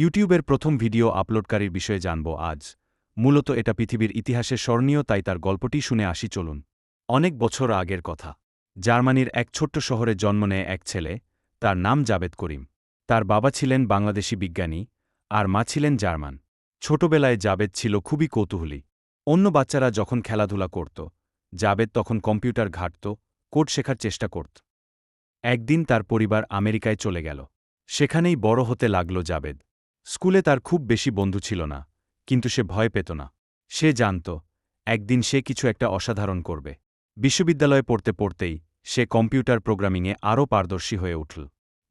ইউটিউবের প্রথম ভিডিও আপলোডকারীর বিষয়ে জানব আজ। মূলত এটা পৃথিবীর ইতিহাসে স্মরণীয়, তাই তার গল্পটি শুনে আসি চলুন। অনেক বছর আগের কথা। জার্মানির এক ছোট্ট শহরে জন্ম নেয় এক ছেলে, তার নাম জাবেদ করিম। তার বাবা ছিলেন বাংলাদেশি বিজ্ঞানী, আর মা ছিলেন জার্মান। ছোটবেলায় জাবেদ ছিল খুবই কৌতূহলী। অন্য বাচ্চারা যখন খেলাধুলা করত, জাবেদ তখন কম্পিউটার ঘাঁটত, কোড শেখার চেষ্টা করত। একদিন তার পরিবার আমেরিকায় চলে গেল। সেখানেই বড় হতে লাগল জাবেদ। স্কুলে তার খুব বেশি বন্ধু ছিল না, কিন্তু সে ভয় পেত না। সে জানত, একদিন সে কিছু একটা অসাধারণ করবে। বিশ্ববিদ্যালয়ে পড়তে পড়তেই সে কম্পিউটার প্রোগ্রামিংয়ে আরও পারদর্শী হয়ে উঠল।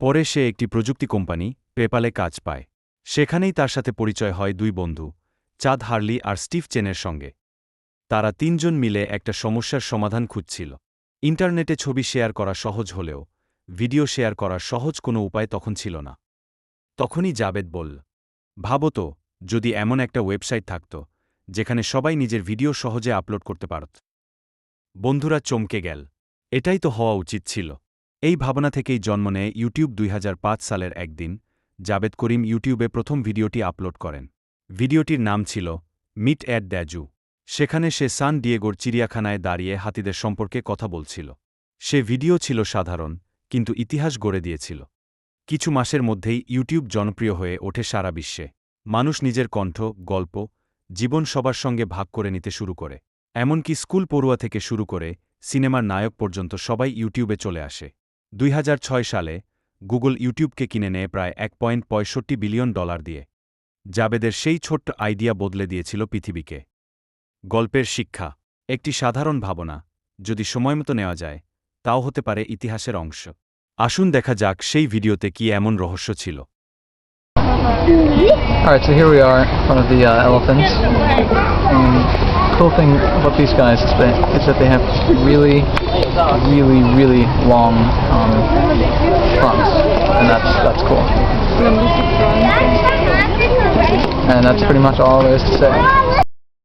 পরে সে একটি প্রযুক্তি কোম্পানি, পেপ্যালে কাজ পায়। সেখানেই তার সাথে পরিচয় হয় দুই বন্ধু, চাদ হার্লি আর স্টিভ চেনের সঙ্গে। তারা তিনজন মিলে একটা সমস্যার সমাধান খুঁজছিল। ইন্টারনেটে ছবি শেয়ার করা সহজ হলেও ভিডিও শেয়ার করার সহজ কোনো উপায় তখন ছিল না। তখনই জাবেদ বলল, ভাবো তো, যদি এমন একটা ওয়েবসাইট থাকত যেখানে সবাই নিজের ভিডিও সহজে আপলোড করতে পারত। বন্ধুরা চমকে গেল। এটাই তো হওয়া উচিত ছিল। এই ভাবনা থেকেই জন্ম নেয় ইউটিউব। 2005 সালের একদিন জাবেদ করিম ইউটিউবে প্রথম ভিডিওটি আপলোড করেন। ভিডিওটির নাম ছিল মিট অ্যাট দ্য জু। সেখানে সে সান ডিয়েগোর চিড়িয়াখানায় দাঁড়িয়ে হাতিদের সম্পর্কে কথা বলছিল। সে ভিডিও ছিল সাধারণ, কিন্তু ইতিহাস গড়ে দিয়েছিল। কিছু মাসের মধ্যেই ইউটিউব জনপ্রিয় হয়ে ওঠে সারা বিশ্বে। মানুষ নিজের কণ্ঠ, গল্প, জীবন সবার সঙ্গে ভাগ করে নিতে শুরু করে। এমনকি স্কুল পড়ুয়া থেকে শুরু করে সিনেমার নায়ক পর্যন্ত সবাই ইউটিউবে চলে আসে। 2006 সালে গুগল ইউটিউবকে কিনে নেয় প্রায় $1.65 বিলিয়ন দিয়ে। জাবেদের সেই ছোট্ট আইডিয়া বদলে দিয়েছিল পৃথিবীকে। গল্পের শিক্ষা। একটি সাধারণ ভাবনা যদি সময়মতো নেওয়া যায়, তাও হতে পারে ইতিহাসের অংশ। আসুন দেখা যাক সেই ভিডিওতে কি এমন রহস্য ছিল। Alright, so here we are in front of the elephants. Cool thing about these guys is that they have really, really long fronts, and that's cool. And that's pretty much all there is to say.